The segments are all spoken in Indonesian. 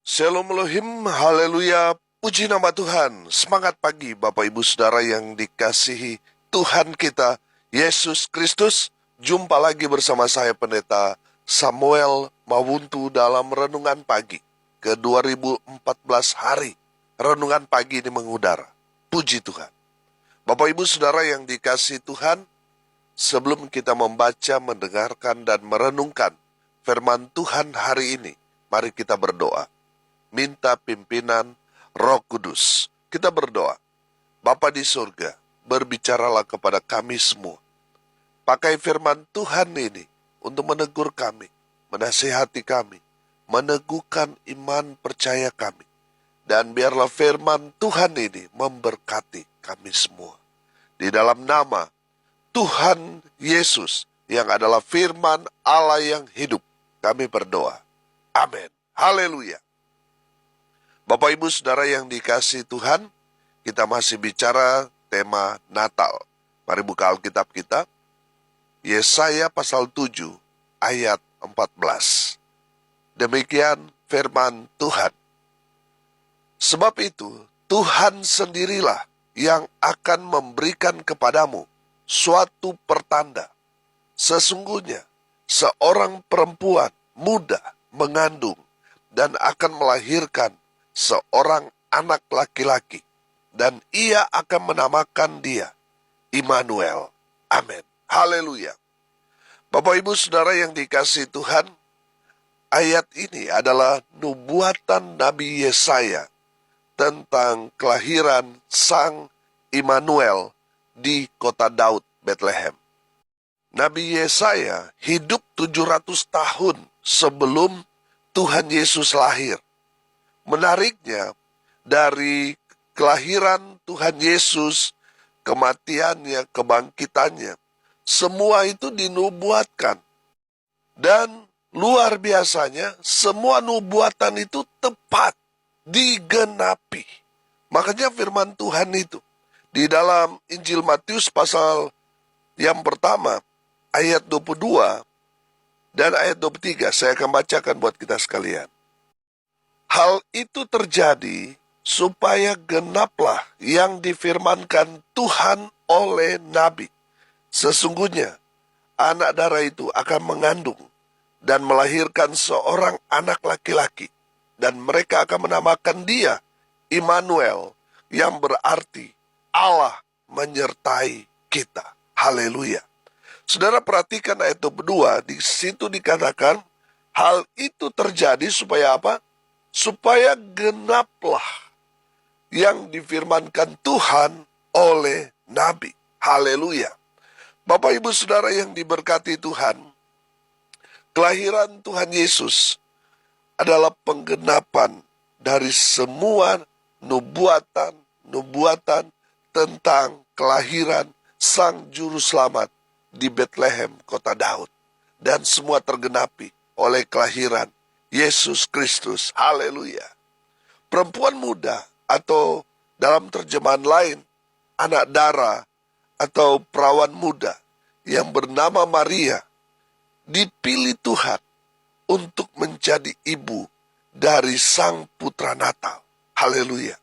Shalom Elohim, haleluya, puji nama Tuhan. Semangat pagi Bapak Ibu Saudara yang dikasihi Tuhan kita, Yesus Kristus. Jumpa lagi bersama saya Pendeta Samuel Mawuntu dalam Renungan Pagi ke 2014 hari. Renungan pagi ini mengudara. Puji Tuhan. Bapak Ibu Saudara yang dikasihi Tuhan, sebelum kita membaca, mendengarkan, dan merenungkan firman Tuhan hari ini, mari kita berdoa. Minta pimpinan Roh Kudus. Kita berdoa. Bapa di surga, berbicaralah kepada kami semua. Pakai firman Tuhan ini untuk menegur kami, menasihati kami, meneguhkan iman percaya kami. Dan biarlah firman Tuhan ini memberkati kami semua. Di dalam nama Tuhan Yesus yang adalah firman Allah yang hidup, kami berdoa. Amin. Haleluya. Bapak Ibu Saudara yang dikasihi Tuhan, kita masih bicara tema Natal. Mari buka Alkitab kita. Yesaya pasal 7 ayat 14. Demikian firman Tuhan. Sebab itu Tuhan sendirilah yang akan memberikan kepadamu suatu pertanda. Sesungguhnya seorang perempuan muda mengandung dan akan melahirkan seorang anak laki-laki, dan ia akan menamakan dia Immanuel. Amin. Haleluya. Bapak Ibu Saudara yang dikasihi Tuhan, ayat ini adalah nubuatan Nabi Yesaya tentang kelahiran Sang Immanuel di kota Daud, Bethlehem. Nabi Yesaya hidup 700 tahun sebelum Tuhan Yesus lahir. Menariknya, dari kelahiran Tuhan Yesus, kematiannya, kebangkitannya, semua itu dinubuatkan. Dan luar biasanya, semua nubuatan itu tepat digenapi. Makanya firman Tuhan itu, di dalam Injil Matius pasal yang pertama, ayat 22 dan ayat 23, saya akan bacakan buat kita sekalian. Hal itu terjadi supaya genaplah yang difirmankan Tuhan oleh Nabi. Sesungguhnya anak darah itu akan mengandung dan melahirkan seorang anak laki-laki. Dan mereka akan menamakan dia Immanuel, yang berarti Allah menyertai kita. Haleluya. Saudara perhatikan ayat 22, di situ dikatakan hal itu terjadi supaya apa? Supaya genaplah yang difirmankan Tuhan oleh Nabi. Haleluya. Bapak Ibu Saudara yang diberkati Tuhan, kelahiran Tuhan Yesus adalah penggenapan dari semua nubuatan tentang kelahiran Sang Juru Selamat di Bethlehem, kota Daud. Dan semua tergenapi oleh kelahiran Yesus Kristus. Haleluya. Perempuan muda, atau dalam terjemahan lain, anak dara atau perawan muda yang bernama Maria, dipilih Tuhan untuk menjadi ibu dari Sang Putra Natal. Haleluya.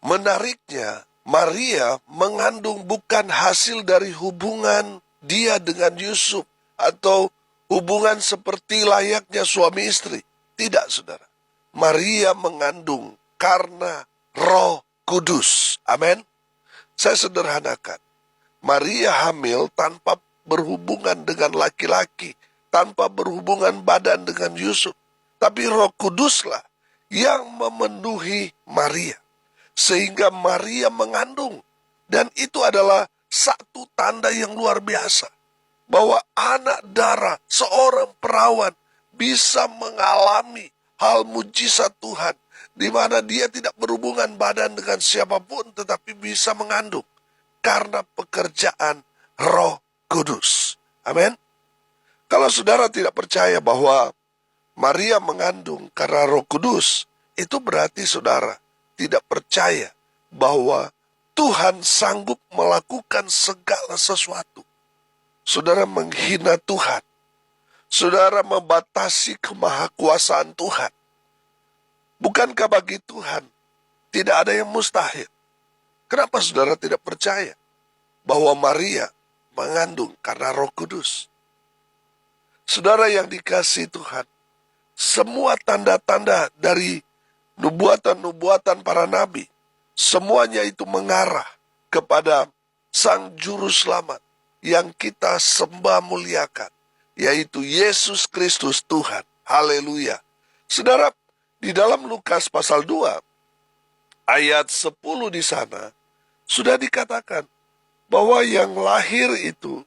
Menariknya, Maria mengandung bukan hasil dari hubungan dia dengan Yusuf atau hubungan seperti layaknya suami istri. Tidak, saudara. Maria mengandung karena Roh Kudus. Amin. Saya sederhanakan. Maria hamil tanpa berhubungan dengan laki-laki, tanpa berhubungan badan dengan Yusuf. Tapi Roh Kuduslah yang memenuhi Maria, sehingga Maria mengandung. Dan itu adalah satu tanda yang luar biasa, bahwa anak darah seorang perawan bisa mengalami hal mujizat Tuhan, di mana dia tidak berhubungan badan dengan siapapun, tetapi bisa mengandung karena pekerjaan Roh Kudus. Amin. Kalau saudara tidak percaya bahwa Maria mengandung karena Roh Kudus, itu berarti saudara tidak percaya bahwa Tuhan sanggup melakukan segala sesuatu. Saudara menghina Tuhan. Saudara membatasi kemahakuasaan Tuhan. Bukankah bagi Tuhan tidak ada yang mustahil? Kenapa saudara tidak percaya bahwa Maria mengandung karena Roh Kudus? Saudara yang dikasihi Tuhan, semua tanda-tanda dari nubuatan-nubuatan para nabi, semuanya itu mengarah kepada Sang Juru Selamat yang kita sembah muliakan, yaitu Yesus Kristus Tuhan. Haleluya. Saudara, di dalam Lukas pasal 2, ayat 10 di sana, sudah dikatakan bahwa yang lahir itu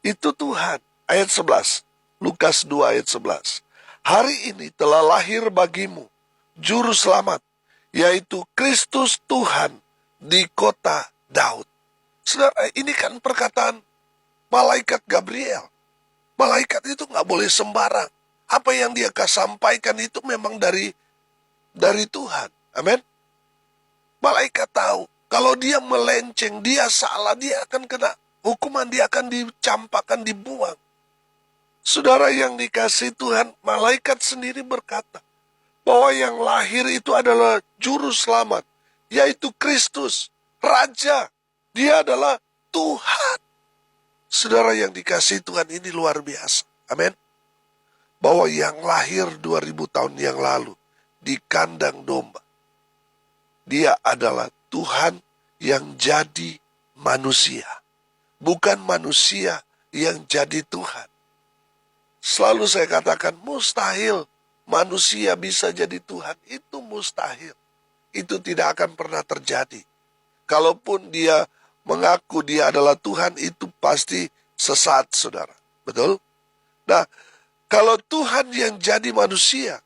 Tuhan. Ayat 11, Lukas 2 ayat 11. Hari ini telah lahir bagimu Juru Selamat, yaitu Kristus Tuhan di kota Daud. Saudara, ini kan perkataan malaikat Gabriel. Malaikat itu nggak boleh sembarang. Apa yang dia sampaikan itu memang dari Tuhan. Amin. Malaikat tahu, kalau dia melenceng, dia salah, dia akan kena hukuman, dia akan dicampakkan, dibuang. Saudara yang dikasihi Tuhan, malaikat sendiri berkata bahwa yang lahir itu adalah Juru Selamat, yaitu Kristus, Raja. Dia adalah Tuhan. Saudara yang dikasihi Tuhan, ini luar biasa. Amin. Bahwa yang lahir 2000 tahun yang lalu di kandang domba, dia adalah Tuhan yang jadi manusia. Bukan manusia yang jadi Tuhan. Selalu saya katakan mustahil manusia bisa jadi Tuhan. Itu mustahil. Itu tidak akan pernah terjadi. Kalaupun dia mengaku dia adalah Tuhan, itu pasti sesat, saudara. Betul? Nah, kalau Tuhan yang jadi manusia,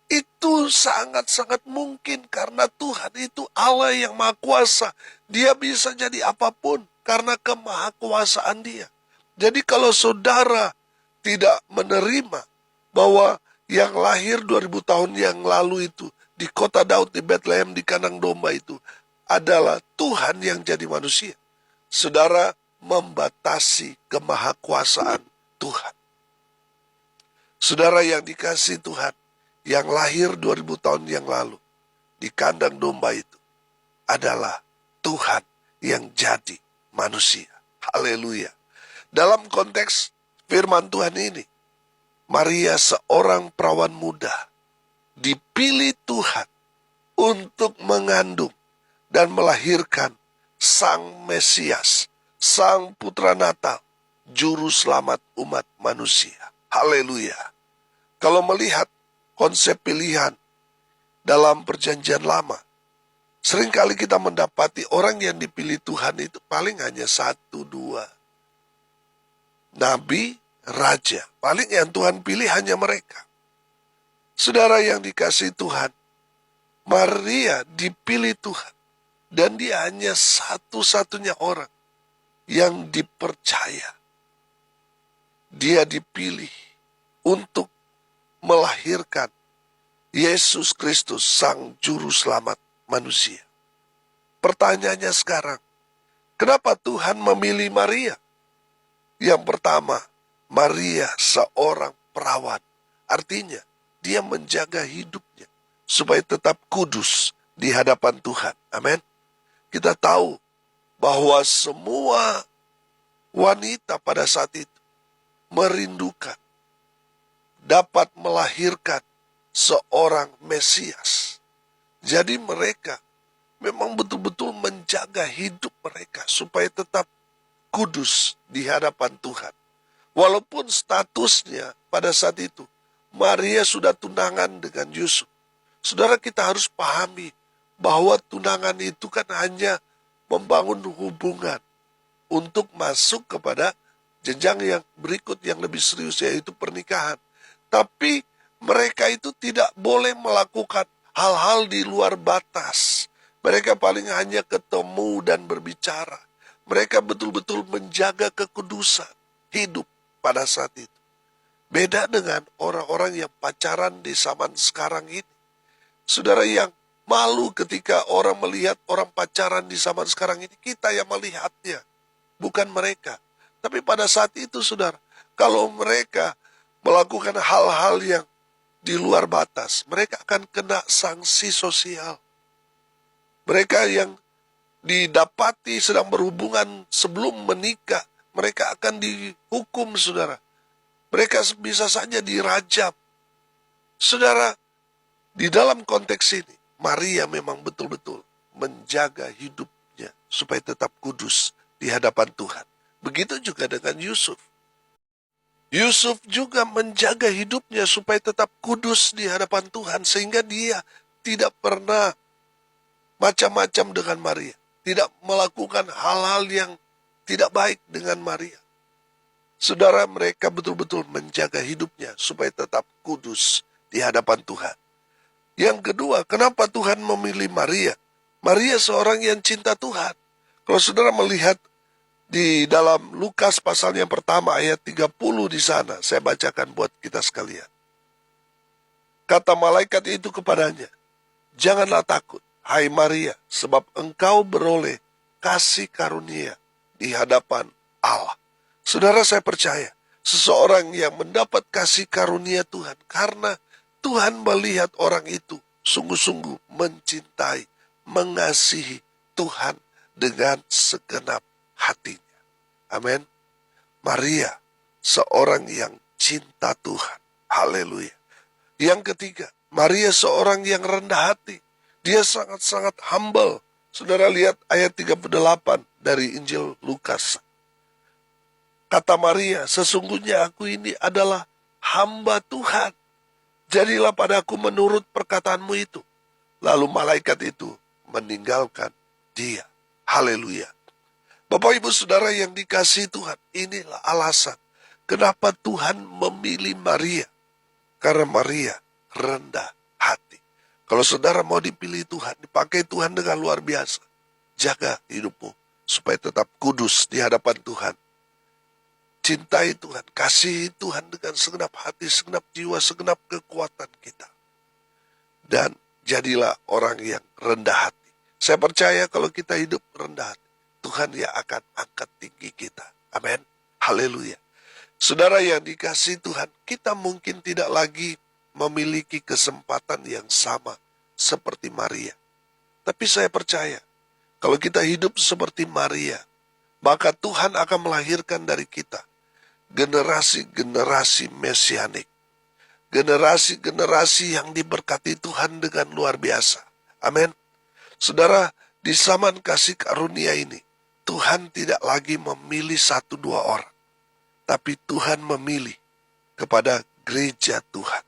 itu sangat-sangat mungkin karena Tuhan itu Allah yang Maha Kuasa. Dia bisa jadi apapun karena kemahakuasaan dia. Jadi kalau saudara tidak menerima bahwa yang lahir 2000 tahun yang lalu itu di kota Daud, di Bethlehem, di kandang domba itu adalah Tuhan yang jadi manusia, saudara membatasi kemahakuasaan Tuhan. Saudara yang dikasihi Tuhan, yang lahir 2000 tahun yang lalu di kandang domba itu adalah Tuhan yang jadi manusia. Haleluya. Dalam konteks firman Tuhan ini, Maria seorang perawan muda dipilih Tuhan untuk mengandung dan melahirkan Sang Mesias, Sang Putra Natal, Juru Selamat umat manusia. Haleluya. Kalau melihat konsep pilihan dalam perjanjian lama, seringkali kita mendapati orang yang dipilih Tuhan itu paling hanya 1-2. Nabi, raja, paling yang Tuhan pilih hanya mereka. Saudara yang dikasihi Tuhan, Maria dipilih Tuhan. Dan dia hanya satu-satunya orang yang dipercaya. Dia dipilih untuk melahirkan Yesus Kristus, Sang Juru Selamat manusia. Pertanyaannya sekarang, kenapa Tuhan memilih Maria? Yang pertama, Maria seorang perawan. Artinya, dia menjaga hidupnya supaya tetap kudus di hadapan Tuhan. Amin. Kita tahu bahwa semua wanita pada saat itu merindukan dapat melahirkan seorang Mesias. Jadi mereka memang betul-betul menjaga hidup mereka supaya tetap kudus di hadapan Tuhan. Walaupun statusnya pada saat itu, Maria sudah tunangan dengan Yusuf. Saudara, kita harus pahami bahwa tunangan itu kan hanya membangun hubungan untuk masuk kepada jenjang yang berikut yang lebih serius, yaitu pernikahan. Tapi mereka itu tidak boleh melakukan hal-hal di luar batas. Mereka paling hanya ketemu dan berbicara. Mereka betul-betul menjaga kekudusan hidup pada saat itu. Beda dengan orang-orang yang pacaran di zaman sekarang ini. Saudara, yang malu ketika orang melihat orang pacaran di zaman sekarang ini, kita yang melihatnya, bukan mereka. Tapi pada saat itu, saudara, kalau mereka melakukan hal-hal yang di luar batas, mereka akan kena sanksi sosial. Mereka yang didapati sedang berhubungan sebelum menikah, mereka akan dihukum, saudara. Mereka bisa saja dirajam. Saudara, di dalam konteks ini, Maria memang betul-betul menjaga hidupnya supaya tetap kudus di hadapan Tuhan. Begitu juga dengan Yusuf. Yusuf juga menjaga hidupnya supaya tetap kudus di hadapan Tuhan, sehingga dia tidak pernah macam-macam dengan Maria, tidak melakukan hal-hal yang tidak baik dengan Maria. Saudara, mereka betul-betul menjaga hidupnya supaya tetap kudus di hadapan Tuhan. Yang kedua, kenapa Tuhan memilih Maria? Maria seorang yang cinta Tuhan. Kalau saudara melihat di dalam Lukas pasal yang pertama ayat 30 di sana, saya bacakan buat kita sekalian. Kata malaikat itu kepadanya, "Janganlah takut, hai Maria, sebab engkau beroleh kasih karunia di hadapan Allah." Saudara, saya percaya seseorang yang mendapat kasih karunia Tuhan karena Tuhan melihat orang itu sungguh-sungguh mencintai, mengasihi Tuhan dengan segenap hatinya. Amin. Maria, seorang yang cinta Tuhan. Haleluya. Yang ketiga, Maria seorang yang rendah hati. Dia sangat-sangat humble. Saudara lihat ayat 38 dari Injil Lukas. Kata Maria, "Sesungguhnya aku ini adalah hamba Tuhan. Jadilah padaku menurut perkataanmu itu." Lalu malaikat itu meninggalkan dia. Haleluya. Bapak ibu saudara yang dikasihi Tuhan, inilah alasan kenapa Tuhan memilih Maria. Karena Maria rendah hati. Kalau saudara mau dipilih Tuhan, dipakai Tuhan dengan luar biasa, jaga hidupmu supaya tetap kudus di hadapan Tuhan. Cintai Tuhan, kasihi Tuhan dengan segenap hati, segenap jiwa, segenap kekuatan kita. Dan jadilah orang yang rendah hati. Saya percaya kalau kita hidup rendah hati, Tuhan yang akan angkat tinggi kita. Amin. Haleluya. Saudara yang dikasihi Tuhan, kita mungkin tidak lagi memiliki kesempatan yang sama seperti Maria. Tapi saya percaya, kalau kita hidup seperti Maria, maka Tuhan akan melahirkan dari kita generasi-generasi mesianik. Generasi-generasi yang diberkati Tuhan dengan luar biasa. Amin. Saudara, di zaman kasih karunia ini, Tuhan tidak lagi memilih 1-2 orang. Tapi Tuhan memilih kepada gereja Tuhan.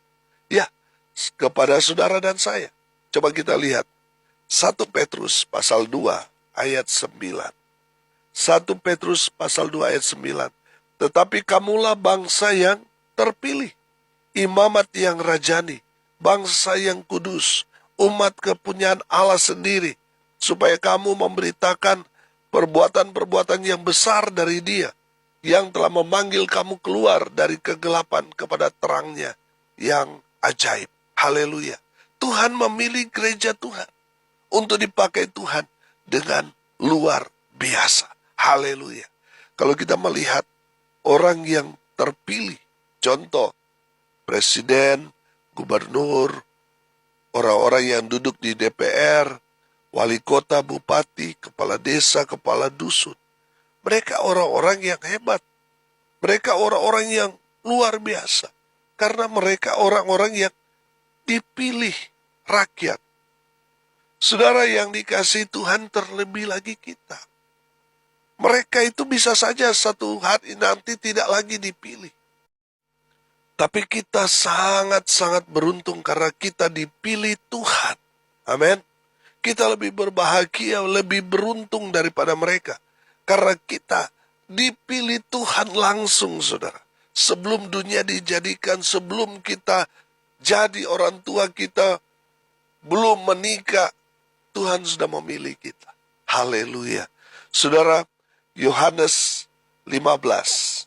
Ya, kepada saudara dan saya. Coba kita lihat. 1 Petrus pasal 2 ayat 9. 1 Petrus pasal 2 ayat 9. Tetapi kamulah bangsa yang terpilih, imamat yang rajani, bangsa yang kudus, umat kepunyaan Allah sendiri, supaya kamu memberitakan perbuatan-perbuatan yang besar dari Dia, yang telah memanggil kamu keluar dari kegelapan kepada terangnya yang ajaib. Haleluya. Tuhan memilih gereja Tuhan untuk dipakai Tuhan dengan luar biasa. Haleluya. Kalau kita melihat orang yang terpilih, contoh presiden, gubernur, orang-orang yang duduk di DPR, wali kota, bupati, kepala desa, kepala dusun. Mereka orang-orang yang hebat. Mereka orang-orang yang luar biasa. Karena mereka orang-orang yang dipilih rakyat. Saudara yang dikasihi Tuhan, terlebih lagi kita. Mereka itu bisa saja satu hari nanti tidak lagi dipilih. Tapi kita sangat-sangat beruntung karena kita dipilih Tuhan. Amin. Kita lebih berbahagia, lebih beruntung daripada mereka. Karena kita dipilih Tuhan langsung, saudara. Sebelum dunia dijadikan, sebelum kita jadi orang tua kita, belum menikah, Tuhan sudah memilih kita. Haleluya. Saudara, Yohanes 15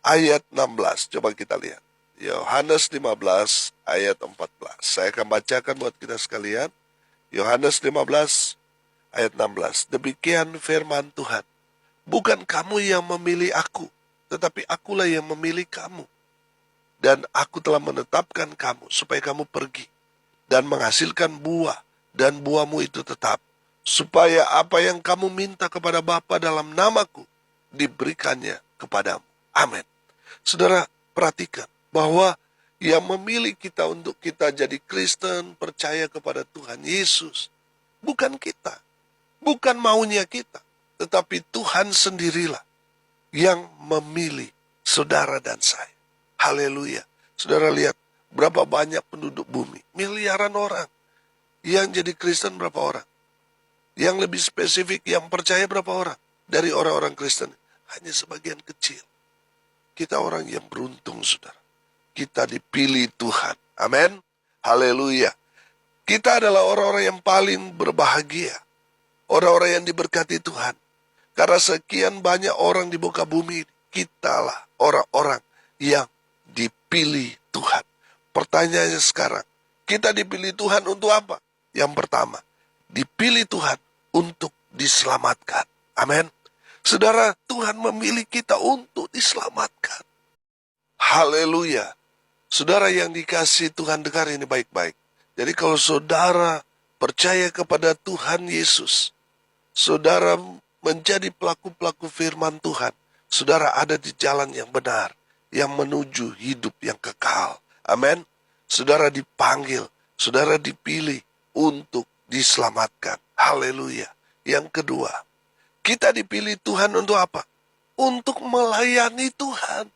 ayat 16. Coba kita lihat. Yohanes 15 ayat 14. Saya akan bacakan buat kita sekalian. Yohanes 15 ayat 16. Demikian firman Tuhan. Bukan kamu yang memilih aku, tetapi akulah yang memilih kamu Dan aku telah menetapkan kamu supaya kamu pergi dan menghasilkan buah, dan buahmu itu tetap, supaya apa yang kamu minta kepada Bapa dalam namaku, diberikannya kepadamu. Amin. Saudara, perhatikan bahwa yang memilih kita untuk kita jadi Kristen, percaya kepada Tuhan Yesus, bukan kita, bukan maunya kita, tetapi Tuhan sendirilah yang memilih saudara dan saya. Haleluya. Saudara lihat berapa banyak penduduk bumi, miliaran orang. Yang jadi Kristen berapa orang? Yang lebih spesifik, yang percaya berapa orang? Dari orang-orang Kristen, hanya sebagian kecil. Kita orang yang beruntung, saudara. Kita dipilih Tuhan. Amin. Haleluya. Kita adalah orang-orang yang paling berbahagia. Orang-orang yang diberkati Tuhan. Karena sekian banyak orang di muka bumi, kitalah orang-orang yang dipilih Tuhan. Pertanyaannya sekarang, kita dipilih Tuhan untuk apa? Yang pertama, dipilih Tuhan untuk diselamatkan. Amin. Saudara, Tuhan memilih kita untuk diselamatkan. Haleluya. Saudara yang dikasihi Tuhan, dengar ini baik-baik. Jadi kalau saudara percaya kepada Tuhan Yesus, saudara menjadi pelaku-pelaku firman Tuhan, saudara ada di jalan yang benar, yang menuju hidup yang kekal. Amin. Saudara dipanggil, saudara dipilih untuk diselamatkan. Haleluya. Yang kedua, kita dipilih Tuhan untuk apa? Untuk melayani Tuhan.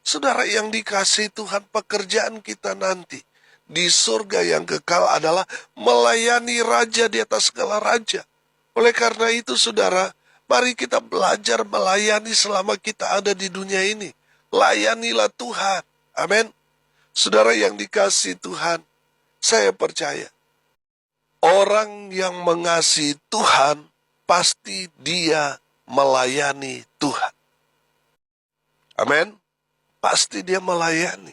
Saudara yang dikasihi Tuhan, pekerjaan kita nanti di surga yang kekal adalah melayani Raja di atas segala raja. Oleh karena itu, saudara, mari kita belajar melayani selama kita ada di dunia ini. Layanilah Tuhan. Amin. Saudara yang dikasihi Tuhan, saya percaya orang yang mengasihi Tuhan, pasti dia melayani Tuhan. Amin. Pasti dia melayani.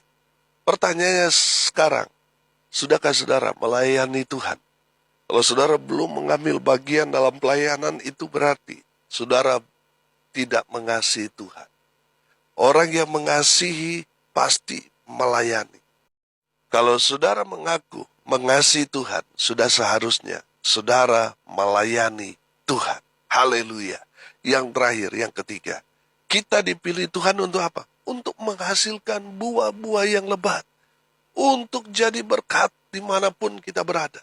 Pertanyaannya sekarang, sudahkah saudara melayani Tuhan? Kalau saudara belum mengambil bagian dalam pelayanan, itu berarti saudara tidak mengasihi Tuhan. Orang yang mengasihi pasti melayani. Kalau saudara mengaku mengasihi Tuhan, sudah seharusnya saudara melayani Tuhan. Haleluya. Yang terakhir, yang ketiga, kita dipilih Tuhan untuk apa? Untuk menghasilkan buah-buah yang lebat. Untuk jadi berkat dimanapun kita berada.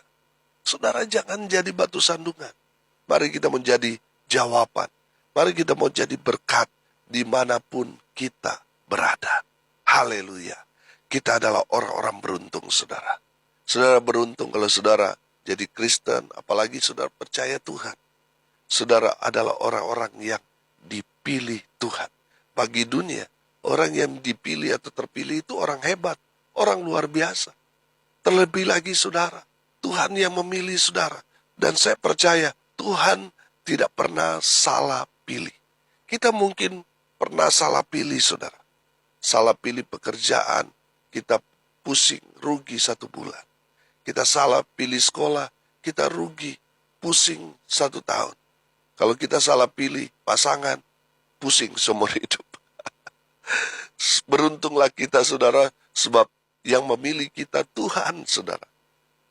Saudara jangan jadi batu sandungan. Mari kita menjadi jawaban. Mari kita mau jadi berkat dimanapun kita berada. Haleluya. Kita adalah orang-orang beruntung, saudara. Saudara beruntung kalau saudara jadi Kristen, apalagi saudara percaya Tuhan. Saudara adalah orang-orang yang dipilih Tuhan. Bagi dunia, orang yang dipilih atau terpilih itu orang hebat, orang luar biasa. Terlebih lagi saudara, Tuhan yang memilih saudara. Dan saya percaya Tuhan tidak pernah salah pilih. Kita mungkin pernah salah pilih, saudara. Salah pilih pekerjaan, kita pusing, rugi 1 bulan. Kita salah pilih sekolah, kita rugi, pusing 1 tahun. Kalau kita salah pilih pasangan, pusing seumur hidup. Beruntunglah kita, saudara, sebab yang memilih kita Tuhan, saudara.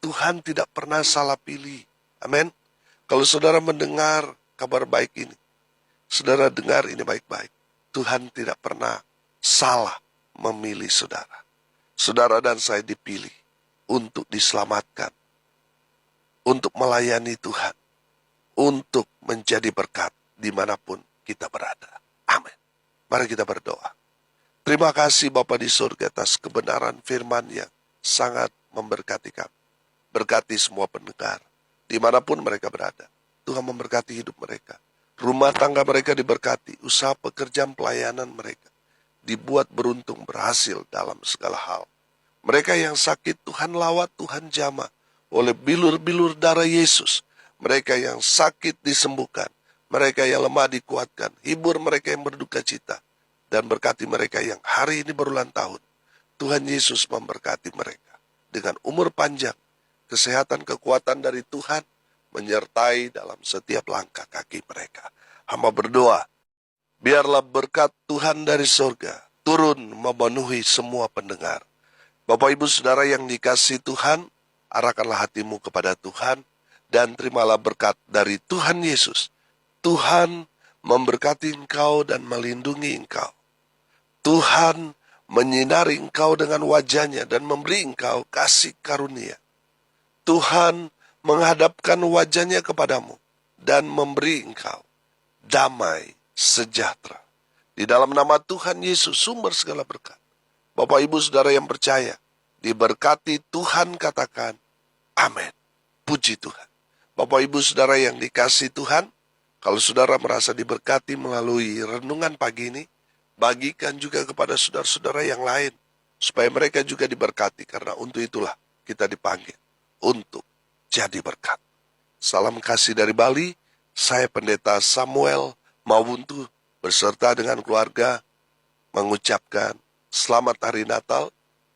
Tuhan tidak pernah salah pilih. Amin. Kalau saudara mendengar kabar baik ini, saudara dengar ini baik-baik. Tuhan tidak pernah salah memilih saudara. Saudara dan saya dipilih untuk diselamatkan, untuk melayani Tuhan, untuk menjadi berkat dimanapun kita berada. Amin. Mari kita berdoa. Terima kasih Bapa di surga atas kebenaran firman yang sangat memberkati kami. Berkati semua pendengar, dimanapun mereka berada. Tuhan memberkati hidup mereka. Rumah tangga mereka diberkati, usaha pekerjaan pelayanan mereka dibuat beruntung berhasil dalam segala hal. Mereka yang sakit Tuhan lawat, Tuhan jamah oleh bilur-bilur darah Yesus. Mereka yang sakit disembuhkan, mereka yang lemah dikuatkan, hibur mereka yang berduka cita, dan berkati mereka yang hari ini berulang tahun. Tuhan Yesus memberkati mereka dengan umur panjang, kesehatan, kekuatan dari Tuhan, menyertai dalam setiap langkah kaki mereka. Hamba berdoa, biarlah berkat Tuhan dari surga, turun memenuhi semua pendengar. Bapak Ibu Saudara yang dikasihi Tuhan, arahkanlah hatimu kepada Tuhan dan terimalah berkat dari Tuhan Yesus. Tuhan memberkati engkau dan melindungi engkau. Tuhan menyinari engkau dengan wajah-Nya dan memberi engkau kasih karunia. Tuhan menghadapkan wajah-Nya kepadamu dan memberi engkau damai sejahtera. Di dalam nama Tuhan Yesus, sumber segala berkat. Bapak Ibu Saudara yang percaya, diberkati Tuhan, katakan amin. Puji Tuhan. Bapak Ibu Saudara yang dikasihi Tuhan, kalau saudara merasa diberkati melalui renungan pagi ini, bagikan juga kepada saudara-saudara yang lain, supaya mereka juga diberkati, karena untuk itulah kita dipanggil untuk jadi berkat. Salam kasih dari Bali, saya Pendeta Samuel Mawuntu beserta dengan keluarga mengucapkan selamat hari Natal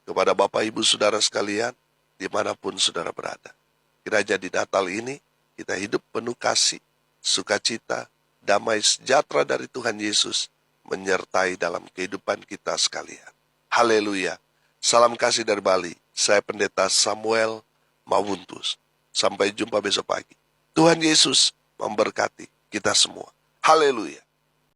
kepada Bapak Ibu Saudara sekalian dimanapun saudara berada. Kiranya di Natal ini kita hidup penuh kasih, sukacita, damai sejahtera dari Tuhan Yesus menyertai dalam kehidupan kita sekalian. Haleluya. Salam kasih dari Bali. Saya Pendeta Samuel Mawuntus. Sampai jumpa besok pagi. Tuhan Yesus memberkati kita semua. Haleluya.